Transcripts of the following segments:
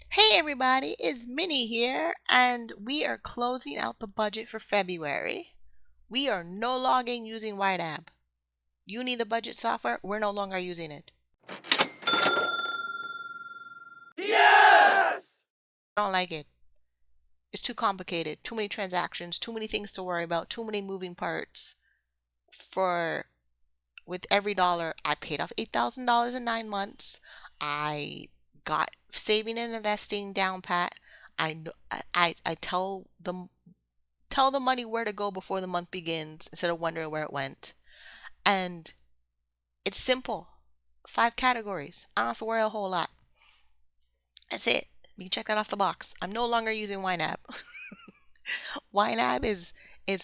Hey everybody, it's Minnie here, and we are closing out the budget for February. We are no longer using YNAB. You need the budget software, we're no longer using it. Yes! I don't like it. It's too complicated, too many transactions, too many things to worry about, too many moving parts. For with every dollar, I paid off $8,000 in 9 months. I got saving and investing down pat. I tell the money where to go before the month begins instead of wondering where it went. And it's simple. 5 categories. I don't have to worry a whole lot. That's it. You can check that off the box. I'm no longer using YNAB. YNAB is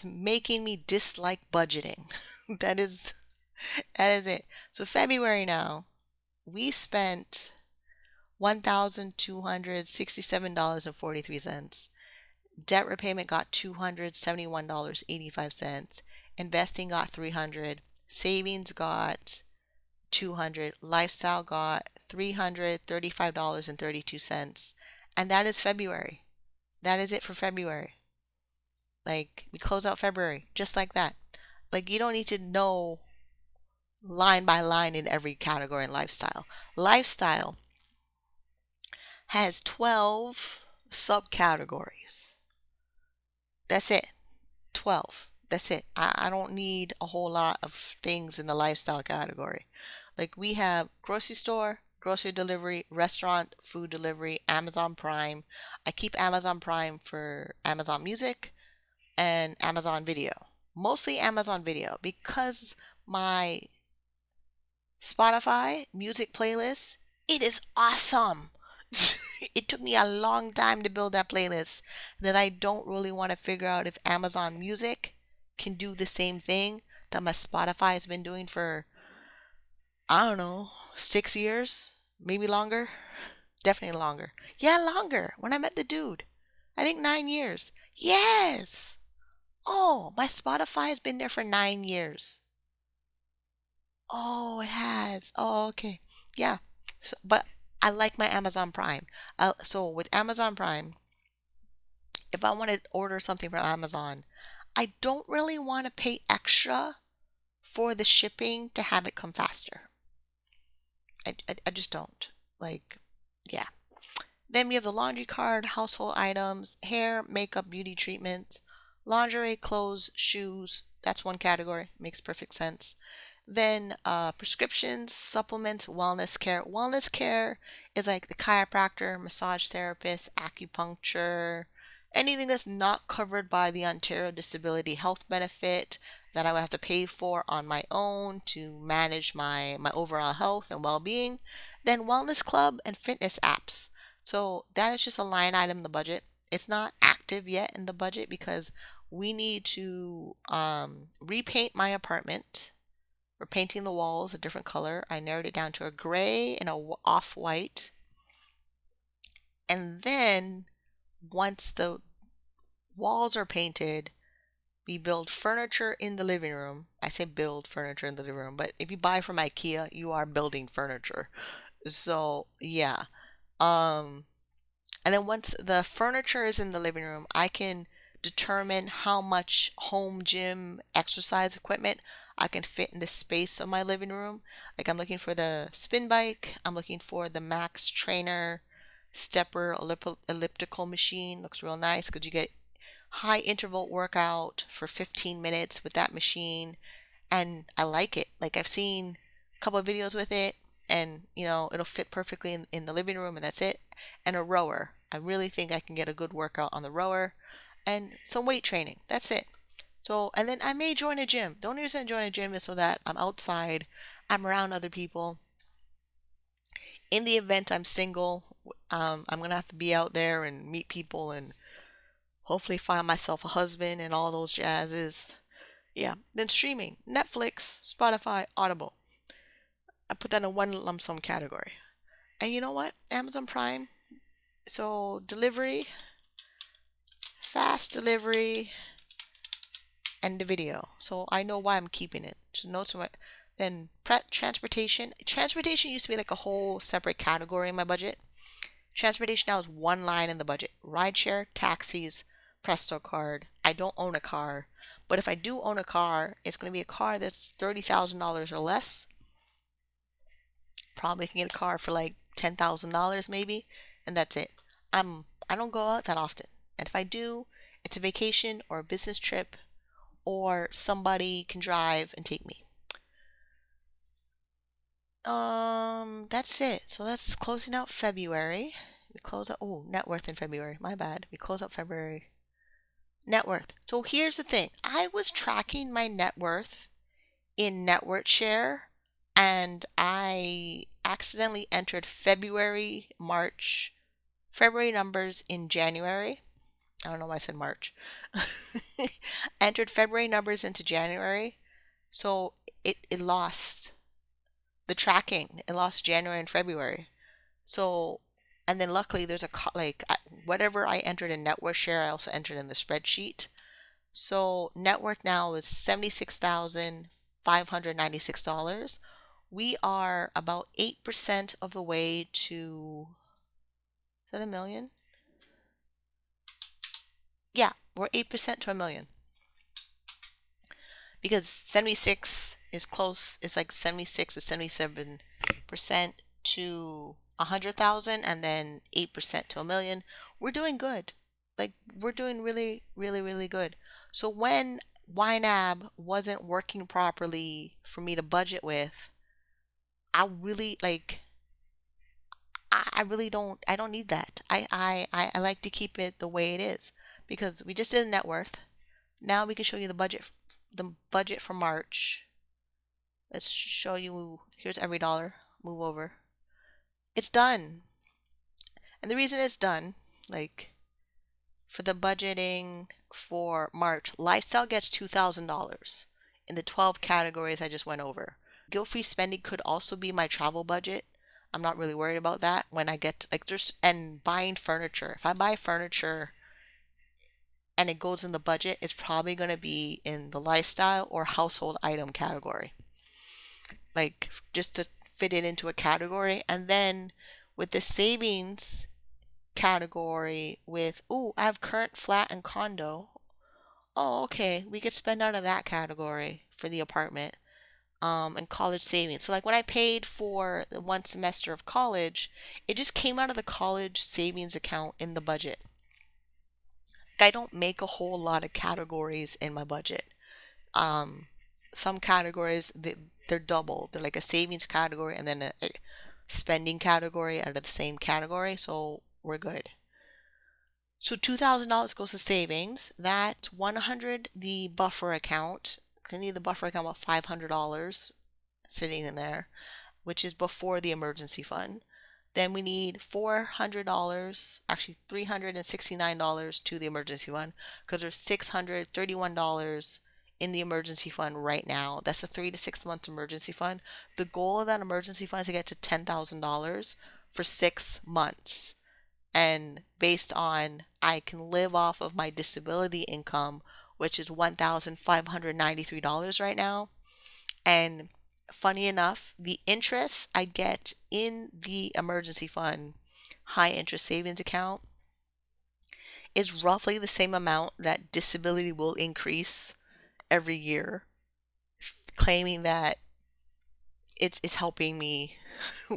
making me dislike budgeting. that is that is it. So February now, we spent $1,267.43. Debt repayment got $271.85. Investing got 300. Savings got 200. Lifestyle got $335.32. And that is February. That is it for February. Like we close out February just like that. Like you don't need to know line by line in every category in lifestyle. Lifestyle has 12 subcategories. That's it. 12. That's it. I don't need a whole lot of things in the lifestyle category. Like we have grocery store, grocery delivery, restaurant, food delivery, Amazon Prime. I keep Amazon Prime for Amazon Music and Amazon Video. Mostly Amazon Video because my Spotify music playlist, it is awesome. It took me a long time to build that playlist that I don't really want to figure out if Amazon Music can do the same thing that my Spotify has been doing for, I don't know, 6 years, maybe longer. Definitely longer. Yeah, longer. When I met the dude, I think 9 years. Yes. Oh, my Spotify has been there for 9 years. Oh, it has. Oh, okay. Yeah. But I like my Amazon Prime. So with Amazon Prime, if I want to order something from Amazon, I don't really want to pay extra for the shipping to have it come faster. I just don't. Like, yeah. Then we have the laundry card, household items, hair, makeup, beauty treatments, lingerie, clothes, shoes. That's one category. Makes perfect sense. Then prescriptions, supplements, wellness care. Wellness care is like the chiropractor, massage therapist, acupuncture, anything that's not covered by the Ontario Disability Health Benefit that I would have to pay for on my own to manage my overall health and well-being. Then wellness club and fitness apps. So that is just a line item in the budget. It's not active yet in the budget because we need to repaint my apartment. We're painting the walls a different color. I narrowed it down to a gray and a off-white. And then once the walls are painted, we build furniture in the living room. I say build furniture in the living room, but if you buy from IKEA, you are building furniture. So, yeah. Um, and then once the furniture is in the living room, I can determine how much home gym exercise equipment I can fit in the space of my living room. Like I'm looking for the spin bike, I'm looking for the Max Trainer stepper elliptical machine. Looks real nice because you get high interval workout for 15 minutes with that machine, and I like it. Like I've seen a couple of videos with it, and it'll fit perfectly in the living room, and that's it. And a rower. I really think I can get a good workout on the rower, and some weight training. That's it. So, and then I may join a gym. The only reason I join a gym is so that I'm outside, I'm around other people. In the event I'm single, I'm gonna have to be out there and meet people and hopefully find myself a husband and all those jazzes. Yeah. Then streaming, Netflix, Spotify, Audible. I put that in one lump sum category. And you know what? Amazon Prime. So delivery, fast delivery, and the video. So I know why I'm keeping it. So notes what. Then transportation. Transportation used to be like a whole separate category in my budget. Transportation now is one line in the budget. Rideshare, taxis, Presto card. I don't own a car, but if I do own a car, it's going to be a car that's $30,000 or less. Probably can get a car for like $10,000 maybe, and that's it. I don't go out that often. And if I do, it's a vacation or a business trip or somebody can drive and take me. That's it. So that's closing out February. We close out, oh, net worth in February. My bad. We close out February. Net worth. So here's the thing. I was tracking my net worth in Net Worth Share and I accidentally entered February numbers in January. I don't know why I said March. Entered February numbers into January. So it lost the tracking. It lost January and February. So, and then luckily there's whatever I entered in Net Worth Share, I also entered in the spreadsheet. So net worth now is $76,596. We are about 8% of the way to, is that a million? Yeah, we're 8% to a million. Because 76 is close, it's like 76 to 77% to 100,000 and then 8% to a million. We're doing good. Like we're doing really, really, really good. So when YNAB wasn't working properly for me to budget with, I really I don't need that. I like to keep it the way it is because we just did a net worth. Now we can show you the budget for March. Let's show you, here's every dollar. Move over. It's done. And the reason it's done, like for the budgeting for March, lifestyle gets $2,000 in the 12 categories I just went over. Guilt-free spending could also be my travel budget. I'm not really worried about that when I get and buying furniture. If I buy furniture and it goes in the budget, it's probably going to be in the lifestyle or household item category. Like just to fit it into a category. And then with the savings category with, I have current flat and condo. Oh, okay. We could spend out of that category for the apartment. And college savings. So like when I paid for the one semester of college, it just came out of the college savings account in the budget. I don't make a whole lot of categories in my budget. Some categories they're double. They're like a savings category and then a spending category out of the same category. So we're good. So $2,000 goes to savings. That 100 the buffer account. I need the buffer account about $500 sitting in there, which is before the emergency fund. Then we need $400, actually $369 to the emergency fund because there's $631 in the emergency fund right now. That's a 3 to 6 month emergency fund. The goal of that emergency fund is to get to $10,000 for 6 months. And based on I can live off of my disability income, which is $1,593 right now. And funny enough, the interest I get in the emergency fund high interest savings account is roughly the same amount that disability will increase every year, claiming that it's helping me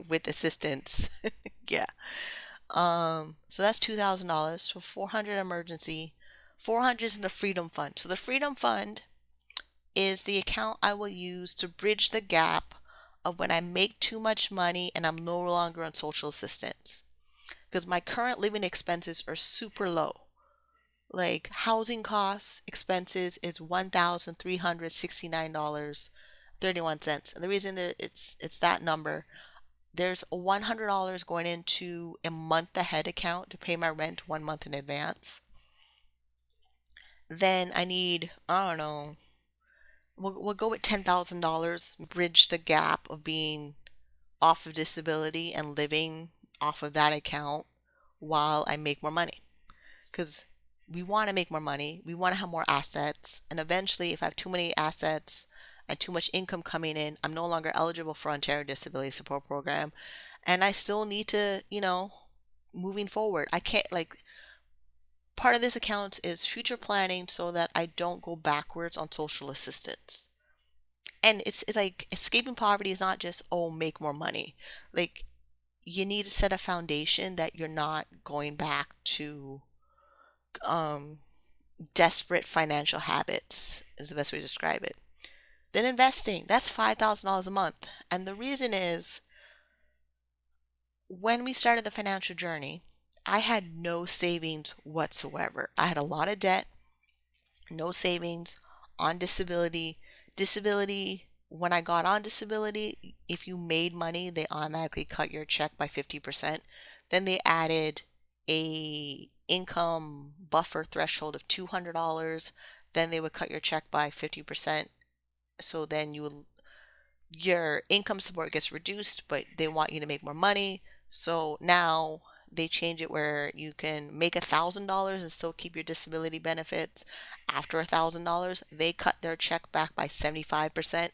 with assistance. Yeah. So that's $2,000. So 400 emergency, 400 is in the Freedom Fund. So the Freedom Fund is the account I will use to bridge the gap of when I make too much money and I'm no longer on social assistance. Because my current living expenses are super low. Like housing costs, expenses is $1,369.31. And the reason that it's that number, there's $100 going into a month ahead account to pay my rent 1 month in advance. Then I need, I don't know, we'll go with $10,000, bridge the gap of being off of disability and living off of that account while I make more money. Because we want to make more money, we want to have more assets, and eventually if I have too many assets and too much income coming in, I'm no longer eligible for Ontario Disability Support Program, and I still need to, moving forward. I can't like part of this account is future planning so that I don't go backwards on social assistance. And it's like escaping poverty is not just, oh, make more money. Like you need to set a foundation that you're not going back to um, desperate financial habits, is the best way to describe it. Then investing, that's $5,000 a month. And the reason is when we started the financial journey, I had no savings whatsoever. I had a lot of debt, no savings, on disability. Disability, when I got on disability, if you made money, they automatically cut your check by 50%. Then they added a income buffer threshold of $200. Then they would cut your check by 50%. So then your income support gets reduced, but they want you to make more money. So now they change it where you can make $1,000 and still keep your disability benefits. After $1,000, they cut their check back by 75%.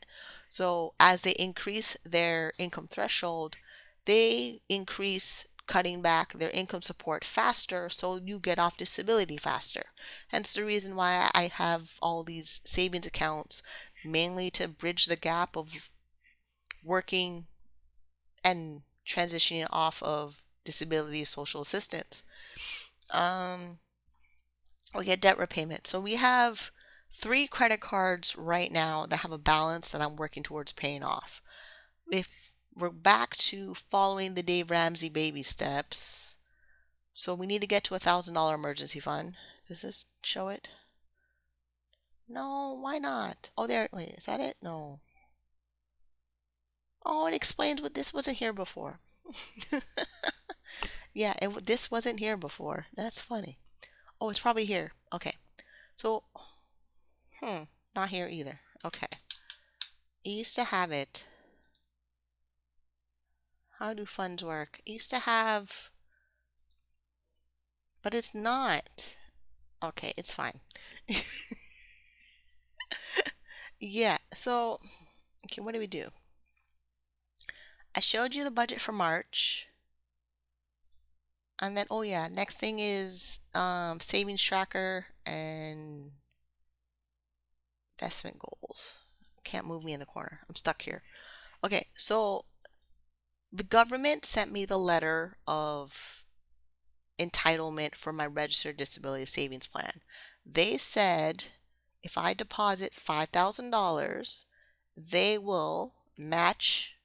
So as they increase their income threshold, they increase cutting back their income support faster, so you get off disability faster. Hence the reason why I have all these savings accounts, mainly to bridge the gap of working and transitioning off of disability social assistance. We get debt repayment. So we have 3 credit cards right now that have a balance that I'm working towards paying off. If we're back to following the Dave Ramsey baby steps, so we need to get to $1,000 emergency fund. Does this show it? No, why not? Oh, there. Wait, is that it? No. Oh, it explains what this wasn't here before. Yeah, this wasn't here before. That's funny. Oh, it's probably here. Okay. So, not here either. Okay. It used to have it. How do funds work? It used to have, but it's not. Okay, it's fine. Yeah, so, okay, what do we do? I showed you the budget for March. And then, oh yeah, next thing is savings tracker and investment goals. Can't move me in the corner. I'm stuck here. Okay, so the government sent me the letter of entitlement for my registered disability savings plan. They said if I deposit $5,000, they will match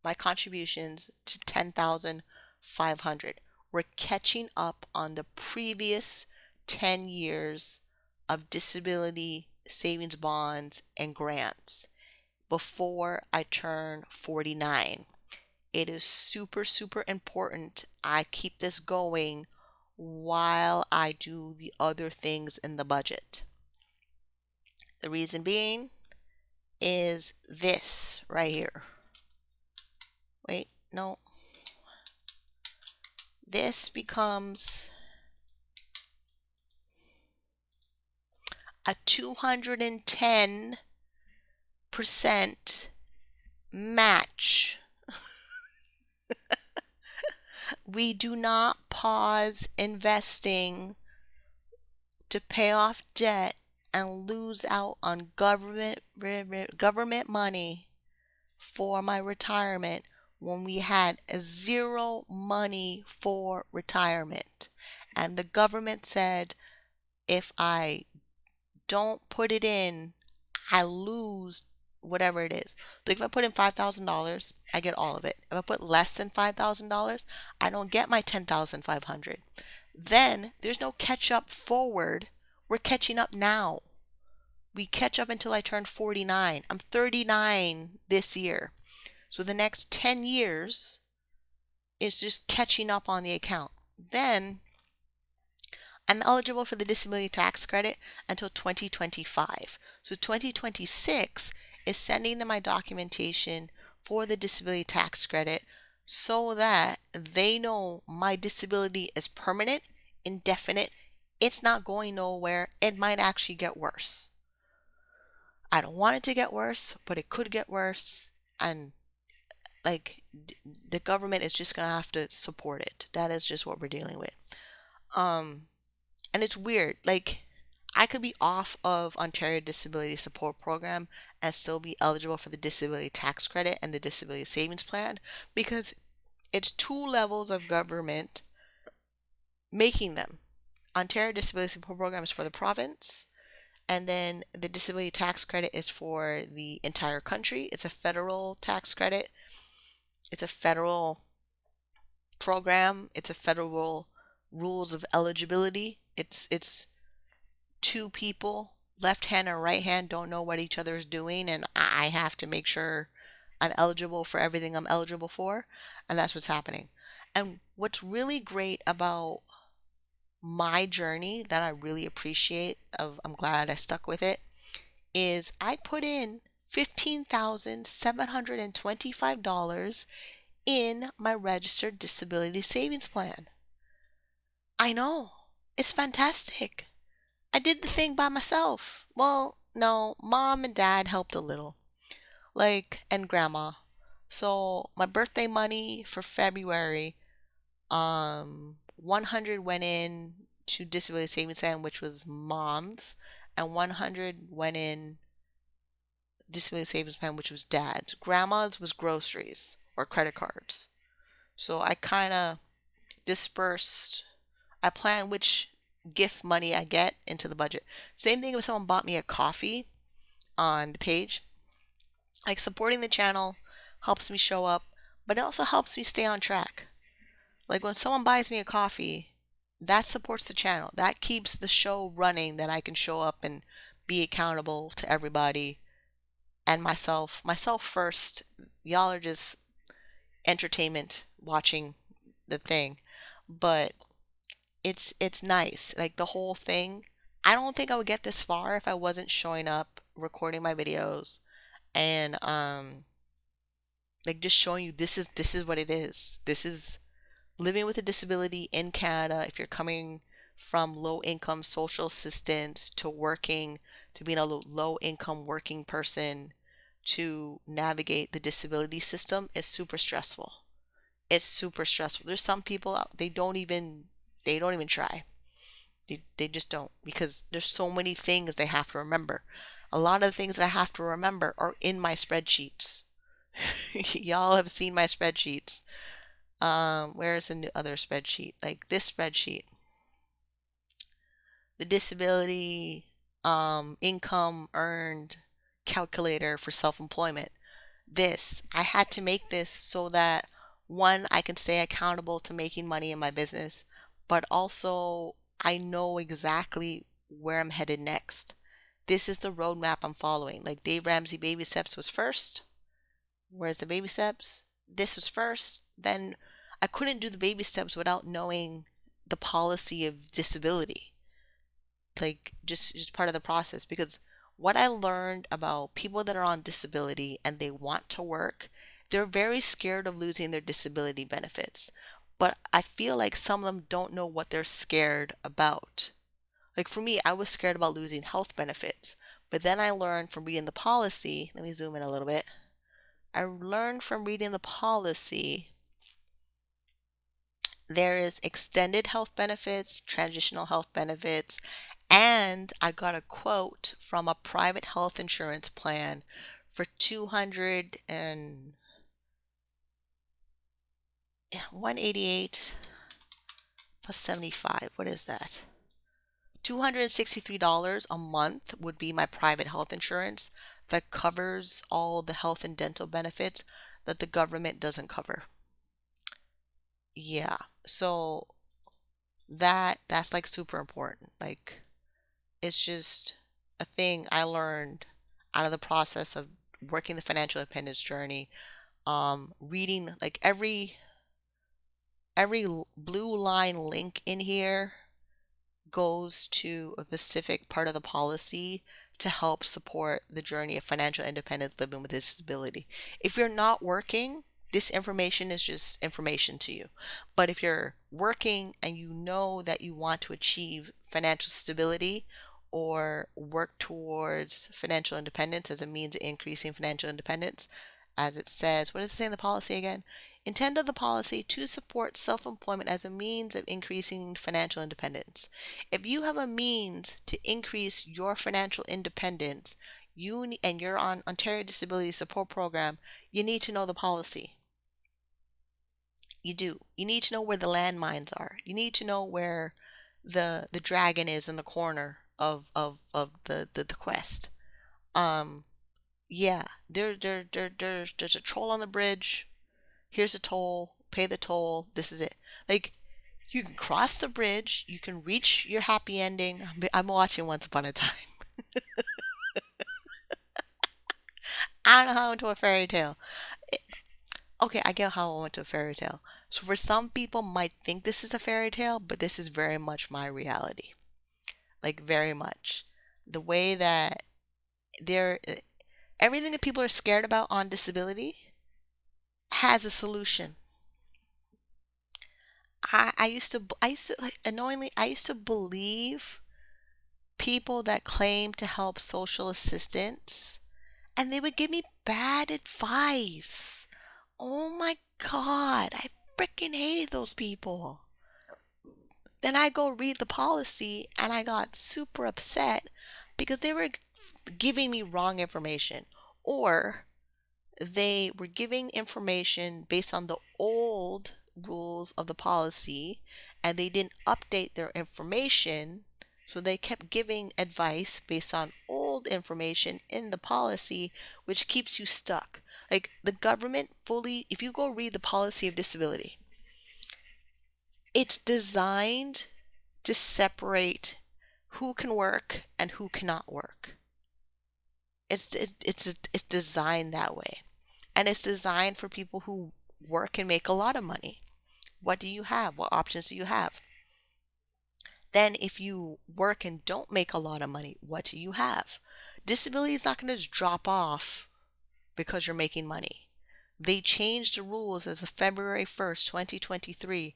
my contributions to $10,500. We're catching up on the previous 10 years of disability savings bonds and grants before I turn 49. It is super, super important I keep this going while I do the other things in the budget. The reason being is this right here. Wait, no. This becomes a 210% match. We do not pause investing to pay off debt and lose out on government money for my retirement when we had zero money for retirement. And the government said if I don't put it in, I lose whatever it is. So if I put in $5,000, I get all of it. If I put less than $5,000, I don't get my $10,500. Then there's no catch up forward. We're catching up now. We catch up until I turn 49. I'm 39 this year. So the next 10 years is just catching up on the account. Then I'm eligible for the disability tax credit until 2025. So 2026 is sending in my documentation for the disability tax credit so that they know my disability is permanent, indefinite. It's not going nowhere. It might actually get worse. I don't want it to get worse, but it could get worse. And like the government is just gonna have to support it. That is just what we're dealing with. Um, and it's weird. Like I could be off of Ontario Disability Support Program and still be eligible for the disability tax credit and the disability savings plan because it's two levels of government making them. Ontario Disability Support Program is for the province, and then the disability tax credit is for the entire country. It's a federal tax credit. It's a federal program. It's a federal rules of eligibility. It's two people, left hand and right hand, don't know what each other is doing, and I have to make sure I'm eligible for everything I'm eligible for, and that's what's happening. And what's really great about my journey that I really appreciate I'm glad I stuck with it is I put in $15,725 in my registered disability savings plan. I know. It's fantastic. I did the thing by myself. Well, no, mom and dad helped a little, and grandma. So my birthday money for February, 100 went in to disability savings plan, which was mom's, and 100 went in disability savings plan, which was dad's. Grandma's was groceries or credit cards. So I kind of dispersed. I plan which gift money I get into the budget. Same thing if someone bought me a coffee on the page. Like supporting the channel helps me show up, but it also helps me stay on track. Like when someone buys me a coffee, that supports the channel. That keeps the show running that I can show up and be accountable to everybody and myself. Myself first. Y'all are just entertainment watching the thing. But it's nice. Like the whole thing. I don't think I would get this far if I wasn't showing up, recording my videos, and like just showing you this is what it is. This is living with a disability in Canada. If you're coming from low income social assistance to working to being a low income working person to navigate the disability system is super stressful. It's super stressful. There's some people out, they don't even try. They just don't because there's so many things they have to remember. A lot of the things I have to remember are in my spreadsheets. Y'all have seen my spreadsheets. Where is the other spreadsheet? Like this spreadsheet, the disability income earned calculator for self-employment. I had to make this so that one, I can stay accountable to making money in my business, but also I know exactly where I'm headed next. This is the roadmap I'm following. Like Dave Ramsey Baby Steps was first. Where's the baby steps? This was first. Then I couldn't do the baby steps without knowing the policy of disability. Like just part of the process because what I learned about people that are on disability and they want to work, they're very scared of losing their disability benefits. But I feel like some of them don't know what they're scared about. Like for me, I was scared about losing health benefits. But then I learned from reading the policy, let me zoom in a little bit. I learned from reading the policy there is extended health benefits, transitional health benefits, and I got a quote from a private health insurance plan for 200 and 188 plus 75. What is that? $263 a month would be my private health insurance that covers all the health and dental benefits that the government doesn't cover. Yeah. So that's like super important. Like it's just a thing I learned out of the process of working the financial independence journey. Reading like every blue line link in here goes to a specific part of the policy to help support the journey of financial independence living with disability. If you're not working, this information is just information to you. But if you're working and you know that you want to achieve financial stability or work towards financial independence as a means of increasing financial independence, as it says, what does it say in the policy again? Intent of the policy to support self-employment as a means of increasing financial independence. If you have a means to increase your financial independence, and you're on Ontario Disability Support Program, you need to know the policy. You do. You need to know where the landmines are. You need to know where the dragon is in the corner of the quest. Um, yeah, there's a troll on the bridge. Here's a toll. Pay the toll. This is it. Like, you can cross the bridge. You can reach your happy ending. I'm watching Once Upon a Time. I don't know how I went to a fairy tale. Okay, I get how I went to a fairy tale. So for some people might think this is a fairy tale, but this is very much my reality. Like, very much. The way that they're everything that people are scared about on disability has a solution. I used to like, annoyingly, I used to believe people that claim to help social assistance, and they would give me bad advice. Oh my God, I freaking hated those people. Then I go read the policy and I got super upset because they were giving me wrong information, or they were giving information based on the old rules of the policy, and they didn't update their information. So they kept giving advice based on old information in the policy, which keeps you stuck. Like, the government fully, if you go read the policy of disability, it's designed to separate who can work and who cannot work. It's designed that way. And it's designed for people who work and make a lot of money. What do you have? What options do you have? Then if you work and don't make a lot of money, what do you have? Disability is not going to just drop off because you're making money. They changed the rules as of February 1st, 2023,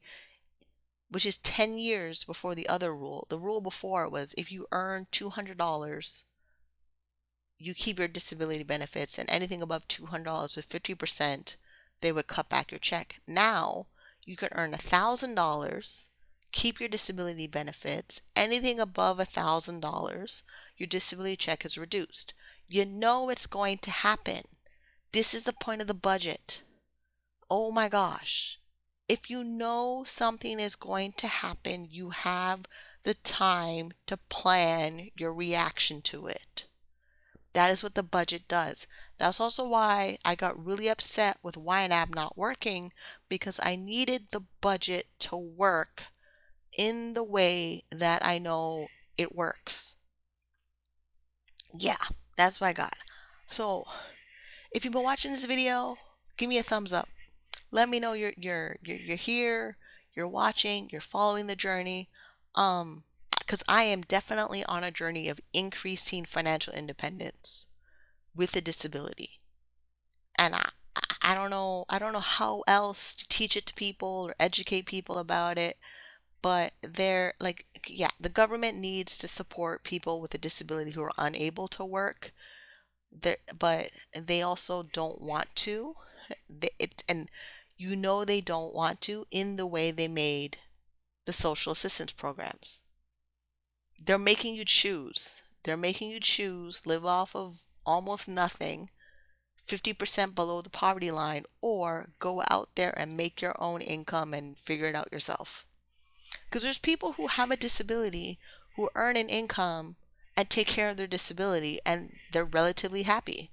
which is 10 years before the other rule. The rule before was if you earn $200, you keep your disability benefits, and anything above $200 with 50%, they would cut back your check. Now, you can earn $1,000, keep your disability benefits. Anything above $1,000, your disability check is reduced. You know it's going to happen. This is the point of the budget. Oh my gosh. If you know something is going to happen, you have the time to plan your reaction to it. That is what the budget does. That's also why I got really upset with YNAB not working, because I needed the budget to work in the way that I know it works. Yeah, that's what I got. So, if you've been watching this video, give me a thumbs up. Let me know you're here, you're watching, you're following the journey. Because I am definitely on a journey of increasing financial independence with a disability. And I don't know how else to teach it to people or educate people about it, but they're like, yeah, the government needs to support people with a disability who are unable to work. But they also don't want to. And they don't want to in the way they made the social assistance programs. They're making you choose. They're making you choose, live off of almost nothing, 50% below the poverty line, or go out there and make your own income and figure it out yourself. Because there's people who have a disability who earn an income and take care of their disability, and they're relatively happy.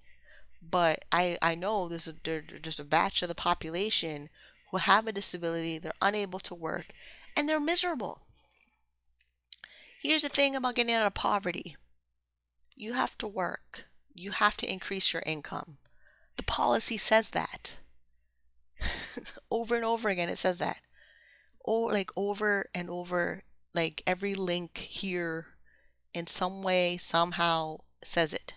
But I know there's a batch of the population who have a disability, they're unable to work, and they're miserable. Here's the thing about getting out of poverty. You have to work. You have to increase your income. The policy says that. Over and over again, it says that. Or like over and over, like every link here in some way, somehow says it.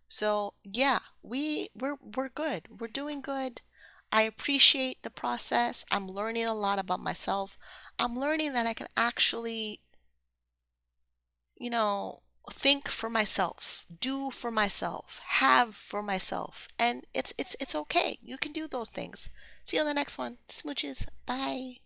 So yeah, we're good. We're doing good. I appreciate the process. I'm learning a lot about myself. I'm learning that I can actually, you know, think for myself, do for myself, have for myself. And it's okay. You can do those things. See you on the next one. Smooches. Bye.